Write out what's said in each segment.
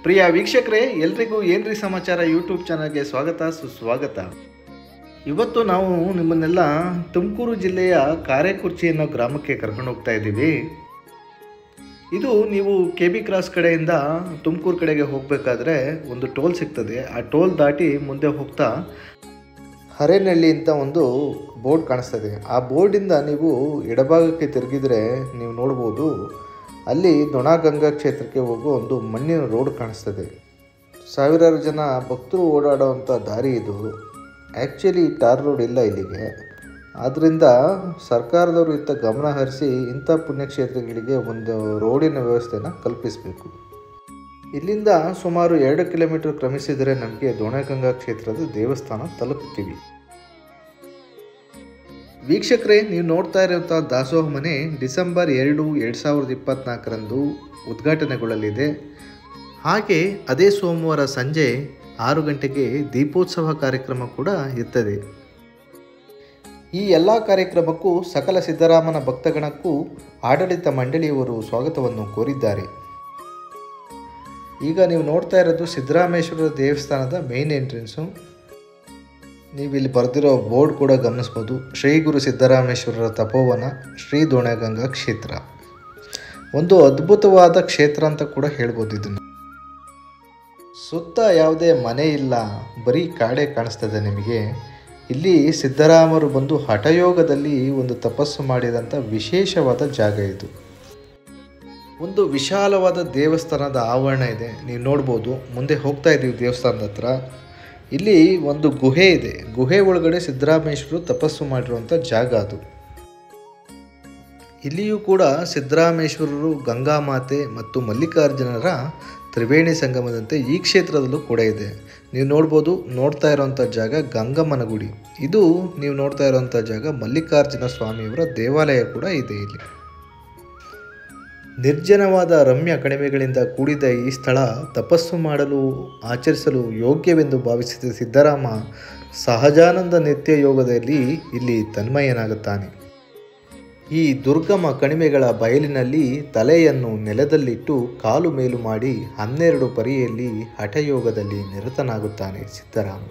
ಪ್ರಿಯ ವೀಕ್ಷಕರೇ, ಎಲ್ರಿಗೂ ಏನ್ರಿ ಸಮಾಚಾರ ಯೂಟ್ಯೂಬ್ ಚಾನಲ್ಗೆ ಸ್ವಾಗತ ಸುಸ್ವಾಗತ. ಇವತ್ತು ನಾವು ನಿಮ್ಮನ್ನೆಲ್ಲ ತುಮಕೂರು ಜಿಲ್ಲೆಯ ಕಾರೆಕುರ್ಚಿ ಅನ್ನೋ ಗ್ರಾಮಕ್ಕೆ ಕರ್ಕೊಂಡು ಹೋಗ್ತಾ ಇದ್ದೀವಿ. ಇದು ನೀವು KB ಕ್ರಾಸ್ ಕಡೆಯಿಂದ ತುಮಕೂರು ಕಡೆಗೆ ಹೋಗಬೇಕಾದ್ರೆ ಒಂದು ಟೋಲ್ ಸಿಗ್ತದೆ. ಆ ಟೋಲ್ ದಾಟಿ ಮುಂದೆ ಹೋಗ್ತಾ ಹರೇನಹಳ್ಳಿ ಅಂತ ಒಂದು ಬೋರ್ಡ್ ಕಾಣಿಸ್ತದೆ. ಆ ಬೋರ್ಡಿಂದ ನೀವು ಎಡಭಾಗಕ್ಕೆ ತಿರುಗಿದರೆ ನೀವು ನೋಡ್ಬೋದು, ಅಲ್ಲಿ ದೊಣಗಂಗಾ ಕ್ಷೇತ್ರಕ್ಕೆ ಹೋಗೋ ಒಂದು ಮಣ್ಣಿನ ರೋಡ್ ಕಾಣಿಸ್ತದೆ. ಸಾವಿರಾರು ಜನ ಭಕ್ತರು ಓಡಾಡೋವಂಥ ದಾರಿ ಇದು. ಆ್ಯಕ್ಚುಲಿ ಟಾರ್ ರೋಡ್ ಇಲ್ಲ ಇಲ್ಲಿಗೆ. ಆದ್ದರಿಂದ ಸರ್ಕಾರದವರು ಇತ್ತ ಗಮನ ಹರಿಸಿ ಇಂಥ ಪುಣ್ಯಕ್ಷೇತ್ರಗಳಿಗೆ ಒಂದು ರೋಡಿನ ವ್ಯವಸ್ಥೆನ ಕಲ್ಪಿಸಬೇಕು. ಇಲ್ಲಿಂದ ಸುಮಾರು 2 ಕಿಲೋಮೀಟರ್ ಕ್ರಮಿಸಿದರೆ ನಮಗೆ ದೊಣಗಂಗಾ ಕ್ಷೇತ್ರದ ದೇವಸ್ಥಾನ ತಲುಪ್ತೀವಿ. ವೀಕ್ಷಕರೇ, ನೀವು ನೋಡ್ತಾ ಇರುವಂಥ ದಾಸೋಹ ಮನೆ ಡಿಸೆಂಬರ್ 2, 2024ರಂದು ಉದ್ಘಾಟನೆಗೊಳ್ಳಲಿದೆ. ಹಾಗೆ ಅದೇ ಸೋಮವಾರ ಸಂಜೆ 6 ಗಂಟೆಗೆ ದೀಪೋತ್ಸವ ಕಾರ್ಯಕ್ರಮ ಕೂಡ ಇರ್ತದೆ. ಈ ಎಲ್ಲ ಕಾರ್ಯಕ್ರಮಕ್ಕೂ ಸಕಲ ಸಿದ್ದರಾಮನ ಭಕ್ತಗಣಕ್ಕೂ ಆಡಳಿತ ಮಂಡಳಿಯವರು ಸ್ವಾಗತವನ್ನು ಕೋರಿದ್ದಾರೆ. ಈಗ ನೀವು ನೋಡ್ತಾ ಇರೋದು ಸಿದ್ದರಾಮೇಶ್ವರ ದೇವಸ್ಥಾನದ ಮೇನ್ ಎಂಟ್ರೆನ್ಸು. ನೀವು ಇಲ್ಲಿ ಬರೆದಿರೋ ಬೋರ್ಡ್ ಕೂಡ ಗಮನಿಸ್ಬೋದು. ಶ್ರೀ ಗುರು ಸಿದ್ದರಾಮೇಶ್ವರರ ತಪೋವನ, ಶ್ರೀ ದೊಣಗಂಗಾ ಕ್ಷೇತ್ರ. ಒಂದು ಅದ್ಭುತವಾದ ಕ್ಷೇತ್ರ ಅಂತ ಕೂಡ ಹೇಳ್ಬೋದು ಇದನ್ನು. ಸುತ್ತ ಯಾವುದೇ ಮನೆ ಇಲ್ಲ, ಬರೀ ಕಾಡೆ ಕಾಣಿಸ್ತದೆ ನಿಮಗೆ. ಇಲ್ಲಿ ಸಿದ್ದರಾಮರು ಬಂದು ಹಠಯೋಗದಲ್ಲಿ ಒಂದು ತಪಸ್ಸು ಮಾಡಿದಂಥ ವಿಶೇಷವಾದ ಜಾಗ ಇದು. ಒಂದು ವಿಶಾಲವಾದ ದೇವಸ್ಥಾನದ ಆವರಣ ಇದೆ, ನೀವು ನೋಡ್ಬೋದು. ಮುಂದೆ ಹೋಗ್ತಾ ಇದ್ದೀವಿ ದೇವಸ್ಥಾನದ ಹತ್ರ. ಇಲ್ಲಿ ಒಂದು ಗುಹೆ ಇದೆ. ಗುಹೆ ಒಳಗಡೆ ಸಿದ್ದರಾಮೇಶ್ವರರು ತಪಸ್ಸು ಮಾಡಿರುವಂಥ ಜಾಗ ಅದು. ಇಲ್ಲಿಯೂ ಕೂಡ ಸಿದ್ದರಾಮೇಶ್ವರರು, ಗಂಗಾಮಾತೆ ಮತ್ತು ಮಲ್ಲಿಕಾರ್ಜುನರ ತ್ರಿವೇಣಿ ಸಂಗಮದಂತೆ ಈ ಕ್ಷೇತ್ರದಲ್ಲೂ ಕೂಡ ಇದೆ. ನೀವು ನೋಡ್ಬೋದು, ನೋಡ್ತಾ ಇರೋವಂಥ ಜಾಗ ಗಂಗಮ್ಮನ ಗುಡಿ. ಇದು ನೀವು ನೋಡ್ತಾ ಇರೋವಂಥ ಜಾಗ ಮಲ್ಲಿಕಾರ್ಜುನ ಸ್ವಾಮಿಯವರ ದೇವಾಲಯ ಕೂಡ ಇದೆ ಇಲ್ಲಿ. ನಿರ್ಜನವಾದ ರಮ್ಯ ಕಣಿವೆಗಳಿಂದ ಕೂಡಿದ ಈ ಸ್ಥಳ ತಪಸ್ಸು ಮಾಡಲು, ಆಚರಿಸಲು ಯೋಗ್ಯವೆಂದು ಭಾವಿಸಿದ ಸಿದ್ದರಾಮ ಸಹಜಾನಂದ ನಿತ್ಯ ಯೋಗದಲ್ಲಿ ಇಲ್ಲಿ ತನ್ಮಯನಾಗುತ್ತಾನೆ. ಈ ದುರ್ಗಮ ಕಣಿವೆಗಳ ಬಯಲಿನಲ್ಲಿ ತಲೆಯನ್ನು ನೆಲದಲ್ಲಿಟ್ಟು ಕಾಲು ಮೇಲು ಮಾಡಿ 12 ಪರಿಯಲ್ಲಿ ಹಠಯೋಗದಲ್ಲಿ ನಿರತನಾಗುತ್ತಾನೆ ಸಿದ್ದರಾಮ.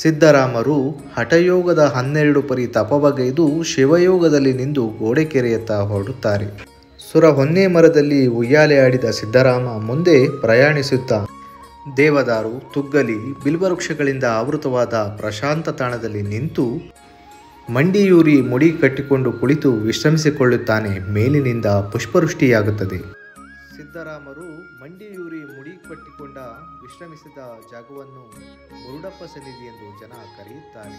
ಸಿದ್ದರಾಮರು ಹಠಯೋಗದ 12 ಪರಿ ತಪವಗೈದು ಶಿವಯೋಗದಲ್ಲಿ ನಿಂದು ಗೋಡೆಕೆರೆಯತ್ತ ಹೊರಡುತ್ತಾರೆ. ಸುರ ಹೊನ್ನೆ ಮರದಲ್ಲಿ ಉಯ್ಯಾಲೆ ಆಡಿದ ಸಿದ್ದರಾಮ ಮುಂದೆ ಪ್ರಯಾಣಿಸುತ್ತಾ ದೇವದಾರು, ತುಗ್ಗಲಿ, ಬಿಲ್ವವೃಕ್ಷಗಳಿಂದ ಆವೃತವಾದ ಪ್ರಶಾಂತ ತಾಣದಲ್ಲಿ ನಿಂತು ಮಂಡಿಯೂರಿ ಮುಡಿ ಕಟ್ಟಿಕೊಂಡು ಕುಳಿತು ವಿಶ್ರಮಿಸಿಕೊಳ್ಳುತ್ತಾನೆ. ಮೇಲಿನಿಂದ ಪುಷ್ಪವೃಷ್ಟಿಯಾಗುತ್ತದೆ. ಸಿದ್ದರಾಮರು ಮಂಡಿಯೂರಿ ಮುಡಿ ಕಟ್ಟಿಕೊಂಡ ವಿಶ್ರಮಿಸಿದ ಜಾಗವನ್ನು ಮುರುಡಪ್ಪ ಸನ್ನಿಧಿ ಎಂದು ಜನ ಕರೆಯುತ್ತಾರೆ.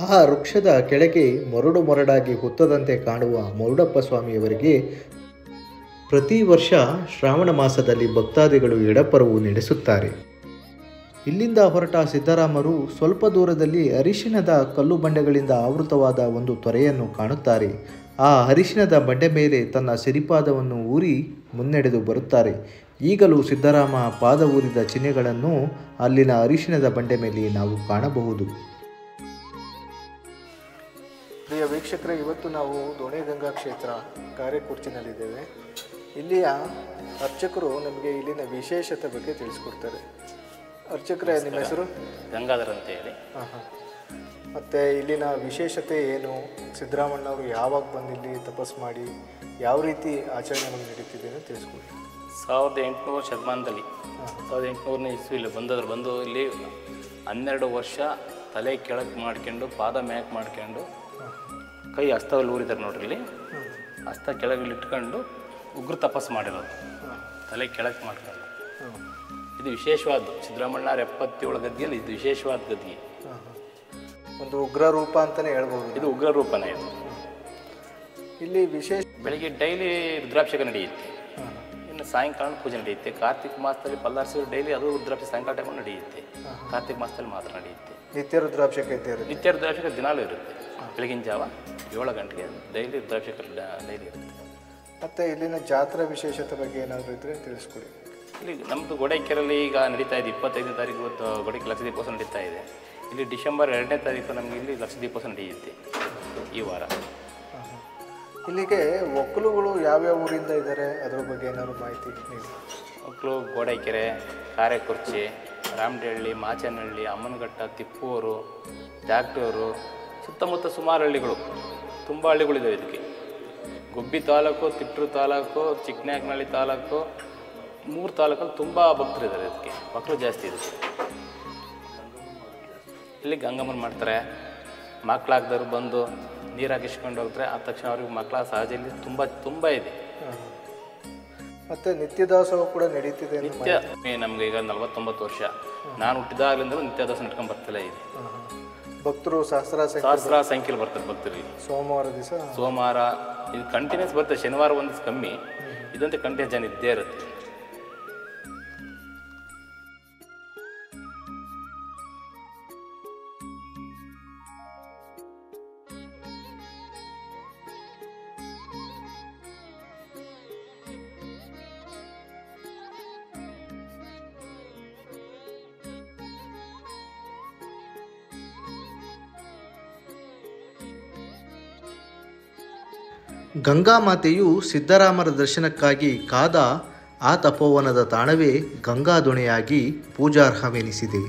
ಆ ವೃಕ್ಷದ ಕೆಳಗೆ ಮೊರಡು ಮೊರಡಾಗಿ ಹುತ್ತದಂತೆ ಕಾಣುವ ಮುರುಡಪ್ಪ ಸ್ವಾಮಿಯವರಿಗೆ ಪ್ರತಿ ವರ್ಷ ಶ್ರಾವಣ ಮಾಸದಲ್ಲಿ ಭಕ್ತಾದಿಗಳು ಎಡಪರವು ನಡೆಸುತ್ತಾರೆ. ಇಲ್ಲಿಂದ ಹೊರಟ ಸಿದ್ದರಾಮರು ಸ್ವಲ್ಪ ದೂರದಲ್ಲಿ ಅರಿಶಿಣದ ಕಲ್ಲು ಬಂಡೆಗಳಿಂದ ಆವೃತವಾದ ಒಂದು ತೊರೆಯನ್ನು ಕಾಣುತ್ತಾರೆ. ಆ ಅರಿಶಿಣದ ಬಂಡೆ ಮೇಲೆ ತನ್ನ ಸಿರಿಪಾದವನ್ನು ಊರಿ ಮುನ್ನಡೆದು ಬರುತ್ತಾರೆ. ಈಗಲೂ ಸಿದ್ದರಾಮ ಪಾದ ಊರಿದ ಚಿಹ್ನೆಗಳನ್ನು ಅಲ್ಲಿನ ಅರಿಶಿಣದ ಬಂಡೆ ಮೇಲೆ ನಾವು ಕಾಣಬಹುದು. ಪ್ರಿಯ ವೀಕ್ಷಕರೇ, ಇವತ್ತು ನಾವು ದೊಣಗಂಗಾ ಕ್ಷೇತ್ರ ಕಾರೆಕುರ್ಚಿನಲ್ಲಿದ್ದೇವೆ. ಇಲ್ಲಿಯ ಅರ್ಚಕರು ನಮಗೆ ಇಲ್ಲಿನ ವಿಶೇಷತೆ ಬಗ್ಗೆ ತಿಳಿಸ್ಕೊಡ್ತಾರೆ. ಅರ್ಚಕರೇ, ನಿಮ್ಮ ಹೆಸರು? ಗಂಗಾಧರ್ ಅಂತ ಹೇಳಿ. ಮತ್ತು ಇಲ್ಲಿನ ವಿಶೇಷತೆ ಏನು? ಸಿದ್ದರಾಮಣ್ಣವರು ಯಾವಾಗ ಬಂದು ಇಲ್ಲಿ ತಪಸ್ಸು ಮಾಡಿ ಯಾವ ರೀತಿ ಆಚರಣೆಗಳು ನಡೀತಿದೆ ಅಂತ ತಿಳಿಸ್ಕೊಡಿ. 1800 ಶತಮಾನದಲ್ಲಿ 1800ನೇ ಇಸ್ವಿಲಿ ಬಂದು ಇಲ್ಲಿ 12 ವರ್ಷ ತಲೆ ಕೆಳಗೆ ಮಾಡ್ಕೊಂಡು ಪಾದ ಮ್ಯಾಕ್ ಮಾಡ್ಕೊಂಡು ಕೈ ಹಸ್ತದಲ್ಲಿ ಊರಿದ್ದಾರೆ ನೋಡ್ರಿ. ಇಲ್ಲಿ ಹಸ್ತ ಕೆಳಗೆ ಇಟ್ಕೊಂಡು ಉಗ್ರ ತಪಸ್ಸು ಮಾಡಿರೋದು, ತಲೆ ಕೆಳಗೆ ಮಾಡ್ಕೊಂಡು. ಇದು ವಿಶೇಷವಾದ್ದು. ಸಿದ್ದರಾಮಣ್ಣವ್ರ 77 ಗದ್ಗೆಯಲ್ಲಿ ಇದು ವಿಶೇಷವಾದ ಗದ್ಗೆ. ಒಂದು ಉಗ್ರ ರೂಪ ಅಂತಲೇ ಹೇಳ್ಬೋದು. ಇದು ಉಗ್ರ ರೂಪನೇ. ಇದು ಇಲ್ಲಿ ವಿಶೇಷ ಬೆಳಿಗ್ಗೆ ಡೈಲಿ ರುದ್ರಾಭಿಷೇಕ ನಡೆಯುತ್ತೆ. ಇನ್ನು ಸಾಯಂಕಾಲ ಪೂಜೆ ನಡೆಯುತ್ತೆ. ಕಾರ್ತಿಕ ಮಾಸದಲ್ಲಿ ಪಲ್ಲಾರ್ಸಿ ಡೈಲಿ ಅದು ರುದ್ರಾಭಿಷೇಕ ಸಾಯಂಕಾಲ ಟೈಮ್ ನಡೆಯುತ್ತೆ. ಕಾರ್ತಿಕ ಮಾಸದಲ್ಲಿ ಮಾತ್ರ ನಡೆಯುತ್ತೆ. ನಿತ್ಯ ರುದ್ರಾಭಿಷೇಕ ಇರುತ್ತೆ. ನಿತ್ಯ ರುದ್ರಾಭಿಷೇಕ ದಿನಾಲೂ ಇರುತ್ತೆ. ಬೆಳಗಿನ ಜಾವ 7 ಗಂಟೆಗೆ ಡೈಲಿ ರುದ್ರಾಭಿಷೇಕ ಡೈಲಿ ಇರುತ್ತೆ. ಮತ್ತು ಇಲ್ಲಿನ ಜಾತ್ರಾ ವಿಶೇಷತೆ ಬಗ್ಗೆ ಏನಾದರೂ ಇದ್ದರೆ ತಿಳಿಸ್ಕೊಡಿ. ಇಲ್ಲಿ ನಮ್ಮದು ಗೋಡೆಕೆರೆಯಲ್ಲಿ ಈಗ ನಡೀತಾ ಇದೆ. 25ನೇ ತಾರೀಕು ಇವತ್ತು ಗೋಡೆಕೆ ಲಕ್ಷ ದೀಪೋತ್ಸವ ನಡೀತಾ ಇದೆ. ಇಲ್ಲಿ ಡಿಸೆಂಬರ್ 2ನೇ ತಾರೀಕು ನಮಗೆ ಇಲ್ಲಿ ಲಕ್ಷ ದೀಪೋತ್ಸವ ನಡೆಯುತ್ತೆ ಈ ವಾರ. ಇಲ್ಲಿಗೆ ಒಕ್ಕಲುಗಳು ಯಾವ್ಯಾವ ಊರಿಂದ ಇದ್ದಾರೆ ಅದ್ರ ಬಗ್ಗೆ ಏನಾದ್ರು ಮಾಹಿತಿ ನೀಡಿ. ಮಕ್ಕಳು ಗೋಡೆಕೆರೆ, ಕಾರೆಕುರ್ಚಿ, ರಾಮನಹಳ್ಳಿ, ಮಾಚನಹಳ್ಳಿ, ಅಮ್ಮನಘಟ್ಟ, ತಿಪ್ಪೂರು, ಜಾಗಟೂರು, ಸುತ್ತಮುತ್ತ ಸುಮಾರು ಹಳ್ಳಿಗಳು, ತುಂಬ ಹಳ್ಳಿಗಳಿದ್ದಾವೆ ಇದಕ್ಕೆ. ಗುಬ್ಬಿ ತಾಲೂಕು, ತಿಪ್ಟೂರು ತಾಲೂಕು, ಚಿಕ್ಕನಾಯಕನಹಳ್ಳಿ ತಾಲೂಕು, 3 ತಾಲೂಕಲ್ಲಿ ತುಂಬ ಭಕ್ತರಿದ್ದಾರೆ ಇದಕ್ಕೆ. ಮಕ್ಕಳು ಜಾಸ್ತಿ ಇದಕ್ಕೆ. ಇಲ್ಲಿ ಗಂಗಮ್ಮನ ಮಾಡ್ತಾರೆ. ಮಕ್ಕಳಾಗ್ದವ್ರು ಬಂದು ನೀರು ಹಾಕಿಸ್ಕೊಂಡು ಹೋಗ್ತಾರೆ. ಆದ ತಕ್ಷಣ ಅವ್ರಿಗೆ ಮಕ್ಕಳ ಸಹಜ ಇಲ್ಲಿ ತುಂಬ ಇದೆ. ಮತ್ತು ನಿತ್ಯ ದಾಸೋಹ ಕೂಡ ನಡೀತಿದೆ. ನಿತ್ಯ ನಮ್ಗೆ ಈಗ 49 ವರ್ಷ. ನಾನು ಹುಟ್ಟಿದಾಗಲಿಂದಲೂ ನಿತ್ಯ ದಾಸೋಹ ನಡ್ಕೊಂಡು ಬರ್ತಿಲ್ಲ ಇದೆ. ಭಕ್ತರು ಸಹಸ್ರ ಸಂಖ್ಯೆಯಲ್ಲಿ ಬರ್ತಾರೆ ಭಕ್ತರಿಗೆ. ಸೋಮವಾರ ಇದು ಕಂಟಿನ್ಯೂಸ್ ಬರ್ತದೆ. ಶನಿವಾರ ಒಂದು ದಿವಸ ಕಮ್ಮಿ, ಇದಂತೆ ಕಂಟಿನ್ಯೂಸ್ ಜನ ಇದ್ದೇ ಇರುತ್ತೆ. ಗಂಗಾಮಾತೆಯು ಸಿದ್ದರಾಮರ ದರ್ಶನಕ್ಕಾಗಿ ಕಾದ ಆ ತಪೋವನದ ತಾಣವೇ ಗಂಗಾದೊಣೆಯಾಗಿ ಪೂಜಾರ್ಹವೆನಿಸಿದೆ.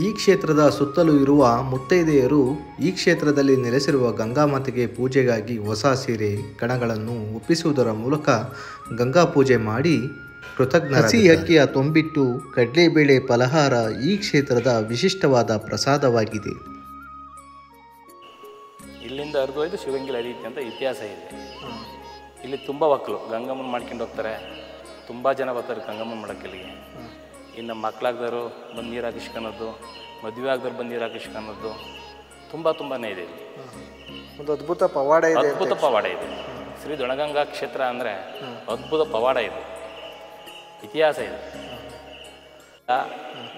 ಈ ಕ್ಷೇತ್ರದ ಸುತ್ತಲೂ ಇರುವ ಮುತ್ತೈದೆಯರು ಈ ಕ್ಷೇತ್ರದಲ್ಲಿ ನೆಲೆಸಿರುವ ಗಂಗಾಮಾತೆಗೆ ಪೂಜೆಗಾಗಿ ಹೊಸ ಸೀರೆ ಕಣಗಳನ್ನು ಒಪ್ಪಿಸುವುದರ ಮೂಲಕ ಗಂಗಾ ಪೂಜೆ ಮಾಡಿ ಕೃತಜ್ಞರಾಗಿ ಹಸಿ ಅಕ್ಕಿಯ ತೊಂಬಿಟ್ಟು ಕಡಲೆಬೇಳೆ ಫಲಹಾರ ಈ ಕ್ಷೇತ್ರದ ವಿಶಿಷ್ಟವಾದ ಪ್ರಸಾದವಾಗಿದೆ. ಇಲ್ಲಿಂದ ಹರಿದೊಯ್ದು ಶಿವಗಂಗೆಲಿ ಹರಿಯುತ್ತೆ ಅಂತ ಇತಿಹಾಸ ಇದೆ. ಇಲ್ಲಿ ತುಂಬ ಮಕ್ಕಳು ಗಂಗಮ್ಮನ ಮಾಡ್ಕೊಂಡು ಹೋಗ್ತಾರೆ. ತುಂಬ ಜನ ಬರ್ತಾರೆ ಗಂಗಮ್ಮನ ಮಾಡೋಕ್ಕೆ ಇಲ್ಲಿಗೆ. ಇನ್ನು ಮಕ್ಕಳಾಗ್ದವರು ಬಂದು ನೀರು ಹಾಕಿಸ್ಕೊಳೋದು, ಮದುವೆ ಆಗ್ದವ್ರು ಬಂದು ನೀರು ಹಾಕಿಸ್ಕೊಳೋದು ತುಂಬಾ ಇದೆ ಇಲ್ಲಿ. ಒಂದು ಅದ್ಭುತ ಪವಾಡ ಇದೆ. ಶ್ರೀ ದೊಣಗಂಗಾ ಕ್ಷೇತ್ರ ಅಂದರೆ ಅದ್ಭುತ ಪವಾಡ ಇದೆ, ಇತಿಹಾಸ ಇದೆ.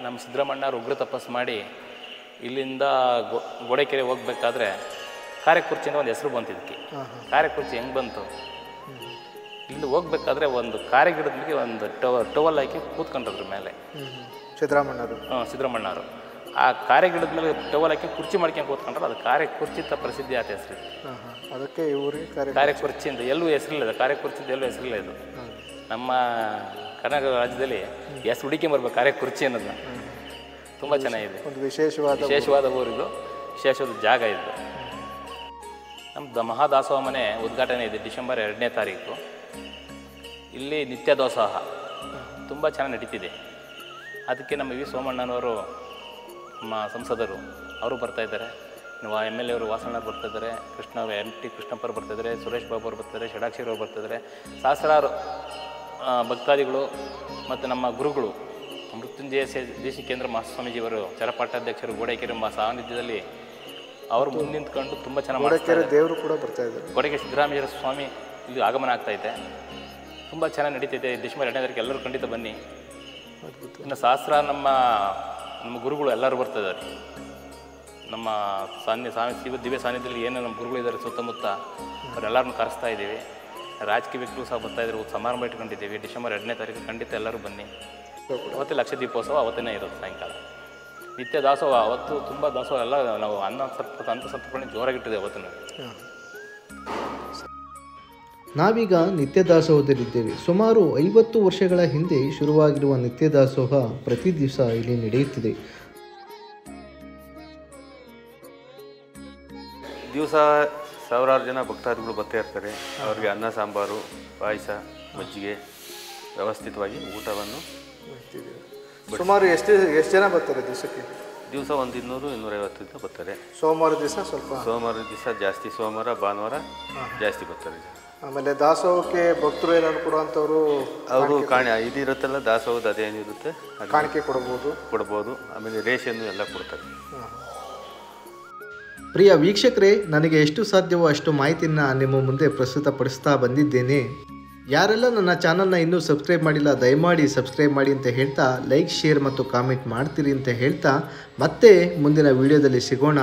ನಮ್ಮ ಸಿದ್ದರಾಮಣ್ಣವ್ರು ಉಗ್ರ ತಪಸ್ಸು ಮಾಡಿ ಇಲ್ಲಿಂದ ಗೋಡೆಕೆರೆ ಹೋಗ್ಬೇಕಾದ್ರೆ ಕಾರೆಕುರ್ಚಿಯಿಂದ ಒಂದು ಹೆಸರು ಬಂತು ಇದಕ್ಕೆ. ಕಾರೆಕುರ್ಚಿ ಹೆಂಗೆ ಬಂತು? ಇಲ್ಲಿಂದ ಹೋಗ್ಬೇಕಾದ್ರೆ ಒಂದು ಕಾರೆ ಗಿಡದ ಮೇಲೆ ಒಂದು ಟವಲ್ ಹಾಕಿ ಕೂತ್ಕೊಂಡ್ರ ಮೇಲೆ ಸಿದ್ದರಾಮಣ್ಣವರು. ಆ ಕಾರೆ ಗಿಡದ ಮೇಲೆ ಟವಲ್ ಹಾಕಿ ಕುರ್ಚಿ ಮಾಡ್ಕೊಂಡು ಕೂತ್ಕೊಂಡ್ರೆ ಅದು ಕಾರೆಕುರ್ಚಿ ಅಂತ ಪ್ರಸಿದ್ಧಿ ಆದ ಹೆಸರು. ಅದಕ್ಕೆ ಕಾರೆಕುರ್ಚಿಯಿಂದ ಎಲ್ಲೂ ಹೆಸರಿಲ್ಲ. ಕಾರೆಕುರ್ಚಿಯಿಂದ ಎಲ್ಲೂ ಹೆಸರಿಲ್ಲ. ಇದು ನಮ್ಮ ಕರ್ನಾಟಕ ರಾಜ್ಯದಲ್ಲಿ ಹೆಸರು ಹುಡುಕೊಂಬರ್ಬೇಕು ಕಾರೆಕುರ್ಚಿ ಅನ್ನೋದು. ತುಂಬ ಚೆನ್ನಾಗಿದೆ. ಒಂದು ವಿಶೇಷವಾದ ಊರಿದು, ವಿಶೇಷವಾದ ಜಾಗ ಇದು. ನಮ್ಮ ಮಹಾದಾಸೋಹ ಮನೆ ಉದ್ಘಾಟನೆ ಇದೆ ಡಿಸೆಂಬರ್ 2ನೇ ತಾರೀಕು. ಇಲ್ಲಿ ನಿತ್ಯ ದಾಸೋಹ ತುಂಬ ಚೆನ್ನಾಗಿ ನಡೀತಿದೆ. ಅದಕ್ಕೆ ನಮ್ಮ ವಿ ಸೋಮಣ್ಣನವರು, ನಮ್ಮ ಸಂಸದರು ಅವರು ಬರ್ತಾಯಿದ್ದಾರೆ. MLA ಅವರು ವಾಸಣ್ಣವ್ರು ಬರ್ತಾಯಿದ್ದಾರೆ, MT ಕೃಷ್ಣಪ್ಪರು ಬರ್ತಾಯಿದ್ದಾರೆ, ಸುರೇಶ್ ಬಾಬು ಅವರು ಬರ್ತಾರೆ, ಷಡಾಕ್ಷರಿ ಅವರು ಬರ್ತಾಯಿದ್ದಾರೆ. ಸಹಸ್ರಾರು ಭಕ್ತಾದಿಗಳು ಮತ್ತು ನಮ್ಮ ಗುರುಗಳು ಮೃತ್ಯುಂಜಯ ದೇಶಿಕೇಂದ್ರ ಮಹಾಸ್ವಾಮೀಜಿಯವರು ಚರಪಾಠಾಧ್ಯಕ್ಷರು ಗೋಡೆಕೆರೆ ಸಾನ್ನಿಧ್ಯದಲ್ಲಿ ಅವರು ಮುಂದೆ ನಿಂತ್ಕೊಂಡು ತುಂಬ ಚೆನ್ನಾಗಿ ಮಾಡ್ತಾರೆ. ದೇವರು ಕೂಡ ಬರ್ತಾ ಇದ್ದಾರೆ. ಗೋಡೆಗೆ ಸಿದ್ದರಾಮಯ್ಯ ಸ್ವಾಮಿ ಇಲ್ಲಿ ಆಗಮನ ಆಗ್ತಾಯಿದೆ. ತುಂಬ ಚೆನ್ನಾಗಿ ನಡೀತೈತೆ. ಡಿಸೆಂಬರ್ 2ನೇ ತಾರೀಕು ಎಲ್ಲರೂ ಖಂಡಿತ ಬನ್ನಿ. ಇನ್ನು ಸಹಸ್ರ ನಮ್ಮ ಗುರುಗಳು ಎಲ್ಲರೂ ಬರ್ತಾಯಿದ್ದಾರೆ. ನಮ್ಮ ದಿವ್ಯ ಸಾನ್ನಿಧ್ಯದಲ್ಲಿ ಏನು ನಮ್ಮ ಗುರುಗಳಿದ್ದಾರೆ ಸುತ್ತಮುತ್ತ ಅವರೆಲ್ಲರನ್ನು ಕರೆಸ್ತಾ ಇದ್ದೀವಿ. ರಾಜಕೀಯ ವ್ಯಕ್ತಿಗಳು ಸಹ ಬರ್ತಾಯಿದ್ರು. ಸಮಾರಂಭ ಇಟ್ಕೊಂಡಿದ್ದೀವಿ. ಡಿಸೆಂಬರ್ 2ನೇ ತಾರೀಕು ಖಂಡಿತ ಎಲ್ಲರೂ ಬನ್ನಿ. ಅವತ್ತೇ ಲಕ್ಷ ದೀಪೋತ್ಸವ ಅವತ್ತೇ ಇರೋದು ಸಾಯಂಕಾಲ. ನಿತ್ಯ ದಾಸೋಹ ಅವತ್ತು ತುಂಬ ದಾಸೋಹ ಎಲ್ಲ ನಾವು ಸಂತರ್ಪಣೆ ಜೋರಾಗಿಟ್ಟಿದೆ ಅವತ್ತು. ನಾವೀಗ ನಿತ್ಯ ದಾಸೋಹದಲ್ಲಿದ್ದೇವೆ. ಸುಮಾರು 50 ವರ್ಷಗಳ ಹಿಂದೆ ಶುರುವಾಗಿರುವ ನಿತ್ಯ ದಾಸೋಹ ಪ್ರತಿ ದಿವಸ ಇಲ್ಲಿ ನಡೆಯುತ್ತಿದೆ. ದಿವಸ ಸಾವಿರಾರು ಜನ ಭಕ್ತಾದಿಗಳು ಬರ್ತಾ ಇರ್ತಾರೆ. ಅವರಿಗೆ ಅನ್ನ ಸಾಂಬಾರು, ಪಾಯಸ, ಮಜ್ಜಿಗೆ ವ್ಯವಸ್ಥಿತವಾಗಿ ಊಟವನ್ನು ಸುಮಾರು ಎಷ್ಟು ಜನ ಬರ್ತಾರೆ ದಿವಸಕ್ಕೆ? ದಿವಸ ಒಂದು 200-250 ಬರ್ತಾರೆ. ಸೋಮವಾರ ದಿವಸ ಜಾಸ್ತಿ, ಸೋಮವಾರ ಭಾನುವಾರ ಜಾಸ್ತಿ ಬರ್ತಾರೆ. ಆಮೇಲೆ ದಾಸೋಹಕ್ಕೆ ಭಕ್ತರು ಏನಾದ್ರು ಕೊಡುವಂಥವ್ರು ಅವರು ಇದಿರುತ್ತಲ್ಲ ದಾಸೋಹದ ಅದೇನಿರುತ್ತೆ ಕಾಣಿಕೆ ಕೊಡ್ಬೋದು. ಆಮೇಲೆ ರೇಷನ್ನು ಎಲ್ಲ ಕೊಡ್ತಾರೆ. ಪ್ರಿಯ ವೀಕ್ಷಕರೇ, ನನಗೆ ಎಷ್ಟು ಸಾಧ್ಯವೋ ಅಷ್ಟು ಮಾಹಿತಿಯನ್ನು ನಿಮ್ಮ ಮುಂದೆ ಪ್ರಸ್ತುತಪಡಿಸ್ತಾ ಬಂದಿದ್ದೇನೆ. ಯಾರೆಲ್ಲ ನನ್ನ ಚಾನಲ್ನ ಇನ್ನೂ ಸಬ್ಸ್ಕ್ರೈಬ್ ಮಾಡಿಲ್ಲ ದಯಮಾಡಿ ಸಬ್ಸ್ಕ್ರೈಬ್ ಮಾಡಿ ಅಂತ ಹೇಳ್ತಾ, ಲೈಕ್, ಶೇರ್ ಮತ್ತು ಕಾಮೆಂಟ್ ಮಾಡ್ತೀರಿ ಅಂತ ಹೇಳ್ತಾ, ಮತ್ತೆ ಮುಂದಿನ ವಿಡಿಯೋದಲ್ಲಿ ಸಿಗೋಣ.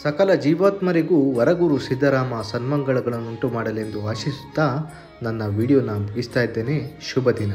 ಸಕಲ ಜೀವಾತ್ಮರಿಗೂ ವರಗುರು ಸಿದ್ದರಾಮ ಸನ್ಮಂಗಳಗಳನ್ನುಂಟು ಮಾಡಲೆಂದು ಆಶಿಸುತ್ತಾ ನನ್ನ ವಿಡಿಯೋನ ಮುಗಿಸ್ತಾ ಇದ್ದೇನೆ. ಶುಭ ದಿನ.